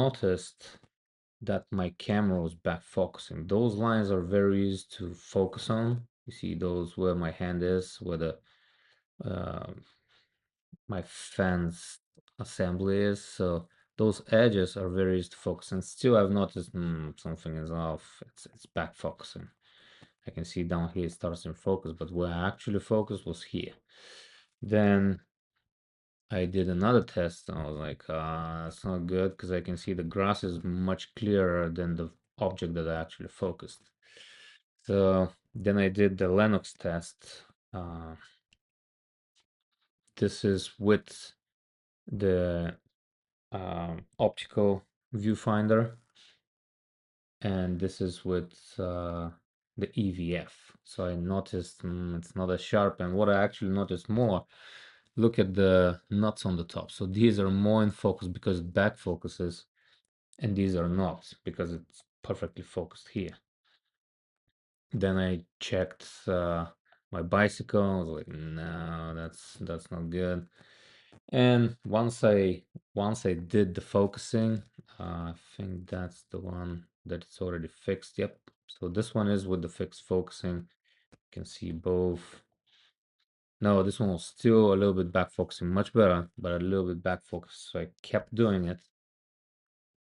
noticed that my camera was back focusing. Those lines are very easy to focus on. You see those where my hand is, where the uh, my fence assembly is. So those edges are very easy to focus. And still, I've noticed something is off. It's back focusing. I can see down here it starts in focus, but where I actually focused was here. Then I did another test and I was like, it's not good because I can see the grass is much clearer than the object that I actually focused. So then I did the Lennox test. This is with the optical viewfinder, and this is with the EVF. So I noticed it's not as sharp, and what I actually noticed more, look at the nuts on the top. So these are more in focus because it back focuses, and these are not because it's perfectly focused here. Then I checked my bicycle. I was like, no, that's not good. And once I did the focusing, I think that's the one that it's already fixed. Yep. So this one is with the fixed focusing. You can see both. No, this one was still a little bit back focusing, much better, but a little bit back focused. So I kept doing it.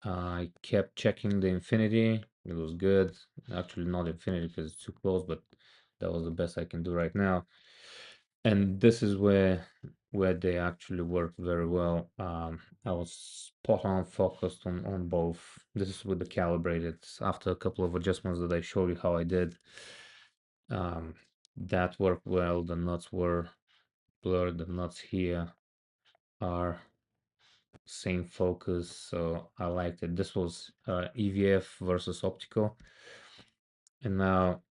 I kept checking the infinity. It was good. Actually, not infinity because it's too close, but that was the best I can do right now. And this is where they actually work very well. I was spot on focused on both. This is with the calibrated. After a couple of adjustments that I showed you how I did, that worked well. The nuts were blurred. The nuts here are same focus, so I liked it. This was EVF versus optical, and now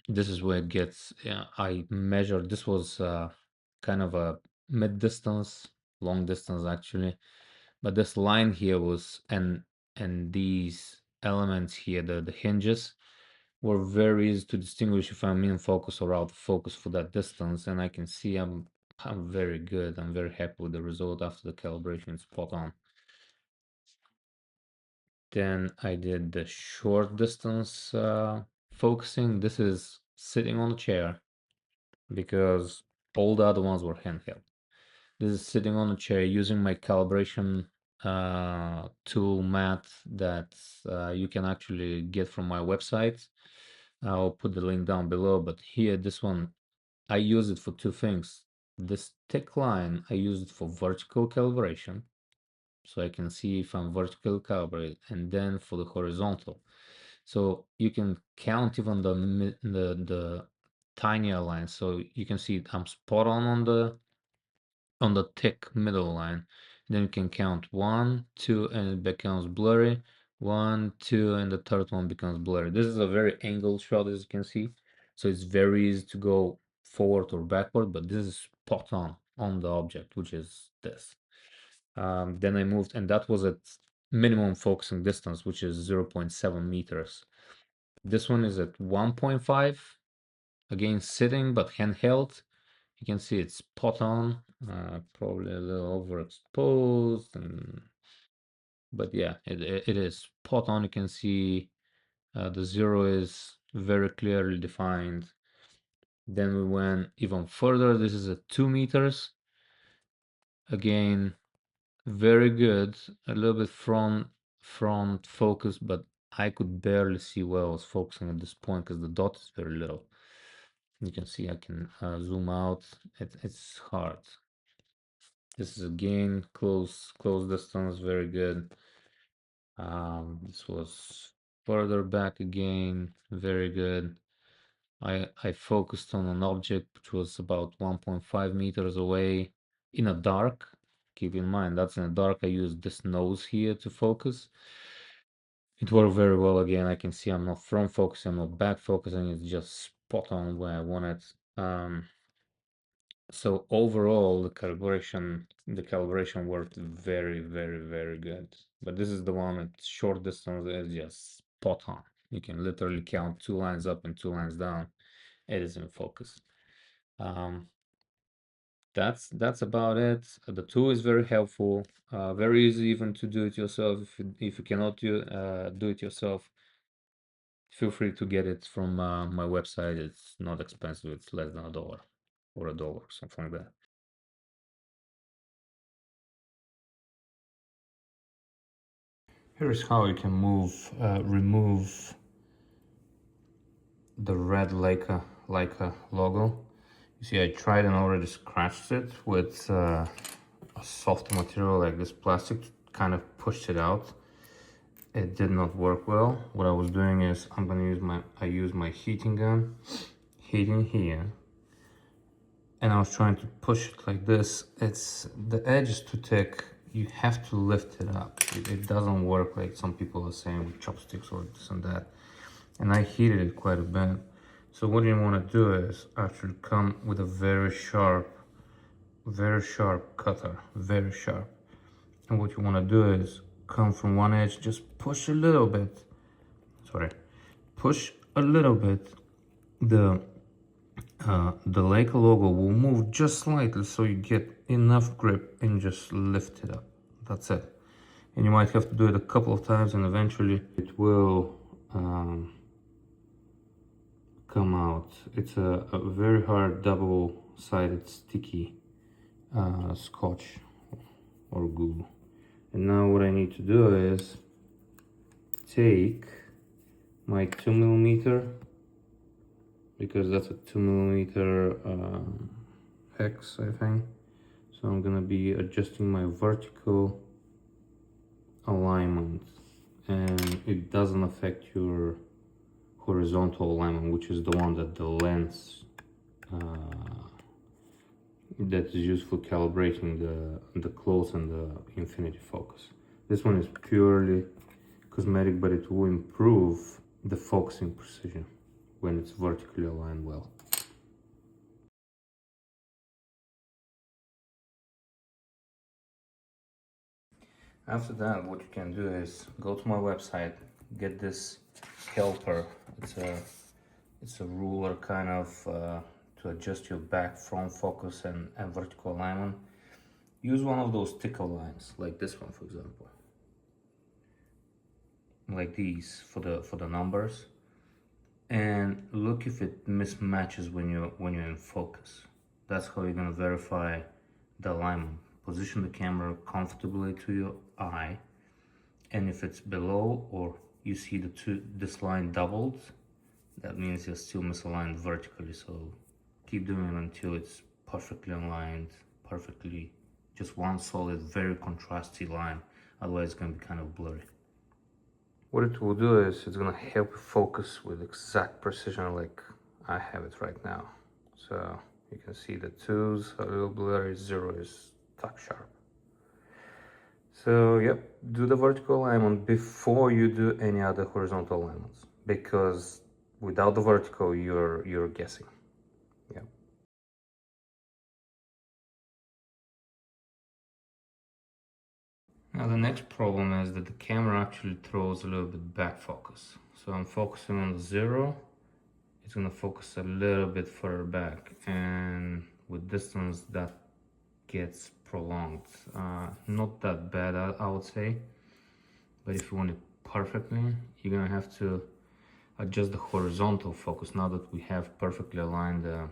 this is where it gets. I measured. This was kind of a mid distance, long distance actually, but this line here was and these elements here, the hinges, were very easy to distinguish if I'm in focus or out of focus for that distance, and I can see I'm very good. I'm very happy with the result after the calibration. It's spot on. Then I did the short distance focusing. This is sitting on a chair because all the other ones were handheld. This is sitting on a chair using my calibration tool mat that you can actually get from my website. I'll put the link down below, but here, this one, I use it for two things. This thick line, I use it for vertical calibration, so I can see if I'm vertical calibrated, and then for the horizontal. So you can count even the tinier lines. So you can see I'm spot on the thick middle line. Then you can count 1, 2, and it becomes blurry. 1, 2, and the third one becomes blurry. This is a very angled shot, as you can see. So it's very easy to go forward or backward, but this is spot on the object, which is this. Then I moved, and that was at minimum focusing distance, which is 0.7 meters. This one is at 1.5, again sitting but handheld. You can see it's spot on, probably a little overexposed, but yeah, it is spot on. You can see the zero is very clearly defined. Then we went even further. This is at 2 meters. Again, very good. A little bit front focus, but I could barely see where I was focusing at this point because the dot is very little. You can see I can zoom out. It's hard. This is again close distance, very good. This was further back again, very good. I focused on an object which was about 1.5 meters away in a dark. Keep in mind that's in a dark. I used this nose here to focus. It worked very well again. I can see I'm not front focusing, I'm not back focusing. It's just spot on where I want it. So overall, the calibration worked very, very, very good. But this is the one at short distance is just spot on. You can literally count 2 lines up and 2 lines down. It is in focus. Um, that's about it. The tool is very helpful, very easy even to do it yourself. If you cannot do it yourself, feel free to get it from my website. It's not expensive. It's less than $1 or $1, something like that. Here's how you can remove the red Leica logo. You see, I tried and already scratched it with a soft material like this plastic, kind of pushed it out. It did not work well. What I was doing is I use my heating gun, heating here, and I was trying to push it like this. The edge is too thick. You have to lift it up. It doesn't work like some people are saying with chopsticks or this and that. And I heated it quite a bit. So what you want to do is actually come with a very sharp cutter, very sharp. And what you want to do is come from one edge, just push a little bit. Push a little bit. The Leica logo will move just slightly, so you get enough grip and just lift it up. That's it. And you might have to do it a couple of times, and eventually it will come out. It's a very hard double-sided sticky scotch or glue. And now what I need to do is take my 2mm, because that's a 2mm hex, I think. So I'm gonna be adjusting my vertical alignment, and it doesn't affect your horizontal alignment, which is the one that the lens that is used for calibrating the close and the infinity focus. This one is purely cosmetic, but it will improve the focusing precision when it's vertically aligned well. After that, what you can do is go to my website, get this helper. It's a ruler kind of to adjust your back, front focus, and vertical alignment. Use one of those tickle lines, like this one, for example, like these for the numbers, and look if it mismatches when you're in focus. That's how you're gonna verify the alignment. Position the camera comfortably to your eye, and if it's below or you see this line doubled, that means you're still misaligned vertically. So keep doing it until it's perfectly aligned, perfectly, just one solid, very contrasty line. Otherwise, it's gonna be kind of blurry. What it will do is it's gonna help you focus with exact precision, like I have it right now. So you can see the 2's a little blurry, 0 is tack-sharp. So yep, do the vertical alignment before you do any other horizontal alignments, because without the vertical you're guessing. Yeah. Now the next problem is that the camera actually throws a little bit back focus. So I'm focusing on the 0, it's gonna focus a little bit further back, and with distance that gets prolonged. Not that bad, I would say, but if you want it perfectly, you're gonna have to adjust the horizontal focus. Now that we have perfectly aligned the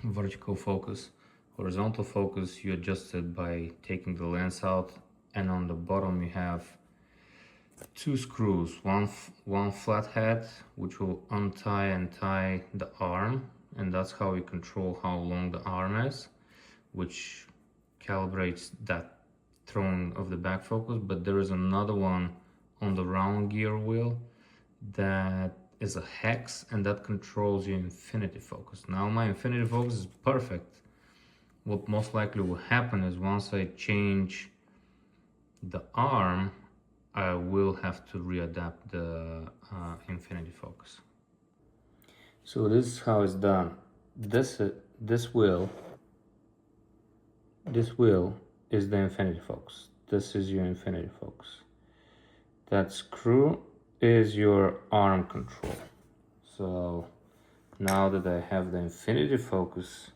vertical focus, horizontal focus you adjust it by taking the lens out, and on the bottom you have 2 screws, one flat head which will untie and tie the arm, and that's how you control how long the arm is, which calibrates that throwing of the back focus. But there is another one on the round gear wheel that is a hex, and that controls your infinity focus. Now my infinity focus is perfect. What most likely will happen is once I change the arm, I will have to readapt the infinity focus. So this is how it's done. This wheel is the infinity focus. This is your infinity focus. That screw is your arm control. So now that I have the infinity focus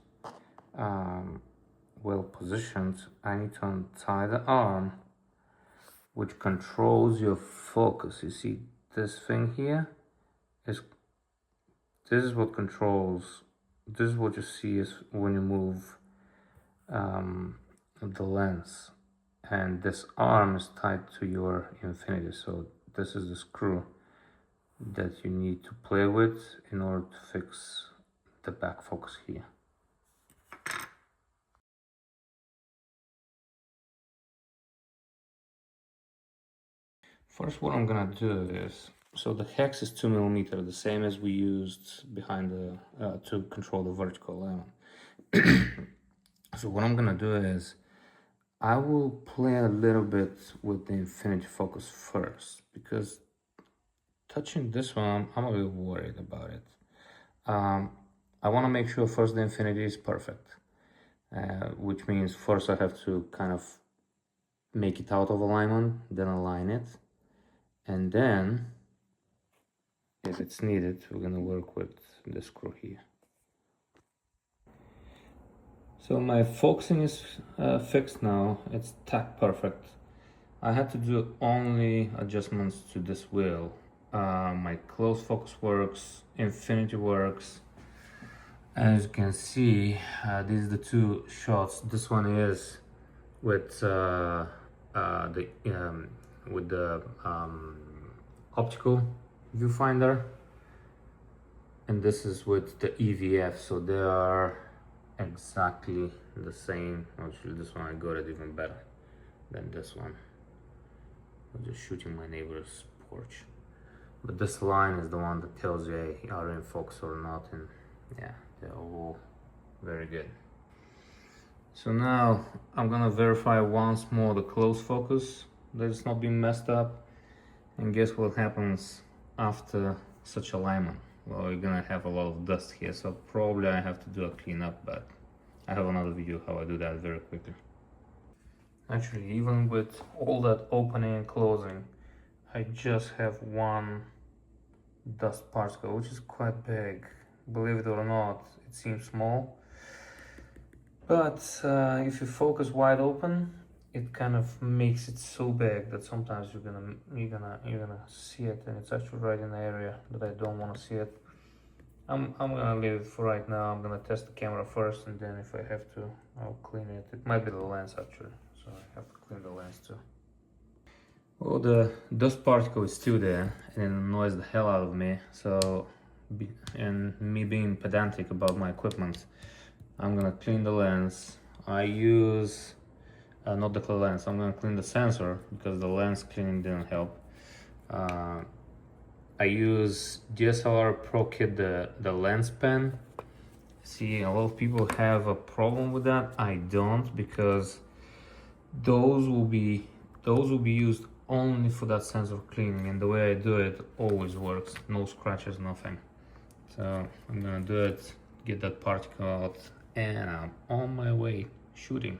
well positioned, I need to untie the arm which controls your focus. You see this thing here is, this is what controls, this is what you see is when you move the lens, and this arm is tied to your infinity. So this is the screw that you need to play with in order to fix the back focus here. First, what I'm gonna do is, so the hex is 2mm, the same as we used behind the to control the vertical element. So what I'm gonna do is, I will play a little bit with the infinity focus first, because touching this one, I'm a bit worried about it. I want to make sure first the infinity is perfect, which means first I have to kind of make it out of alignment, then align it, and then if it's needed, we're gonna work with the screw here. So my focusing is fixed now, it's tack perfect. I had to do only adjustments to this wheel. My close focus works, infinity works. As you can see, these are the two shots. This one is with the optical viewfinder, and this is with the EVF. So they are exactly the same. Actually, this one I got it even better than this one. I'm just shooting my neighbor's porch. But this line is the one that tells you, hey, are you in focus or not, and yeah, they're all very good. So now I'm gonna verify once more the close focus that it's not been messed up, and guess what happens after such alignment? Well, you're gonna have a lot of dust here, so probably I have to do a cleanup, but I have another video how I do that very quickly. Actually, even with all that opening and closing, I just have one dust particle, which is quite big. Believe it or not, it seems small, but if you focus wide open, it kind of makes it so big that sometimes you're gonna see it, and it's actually right in the area that I don't want to see it. I'm gonna leave it for right now. I'm gonna test the camera first, and then if I have to, I'll clean it. It might be the lens actually, so I have to clean the lens too. Well, the dust particle is still there, and it annoys the hell out of me. So, and me being pedantic about my equipment, I'm gonna clean the lens. I use not the clear lens. I'm gonna clean the sensor because the lens cleaning didn't help. I use DSLR Pro Kit, the lens pen. See, a lot of people have a problem with that. I don't, because those will be used only for that sensor cleaning, and the way I do it always works. No scratches, nothing. So I'm gonna do it, get that particle out, and I'm on my way shooting.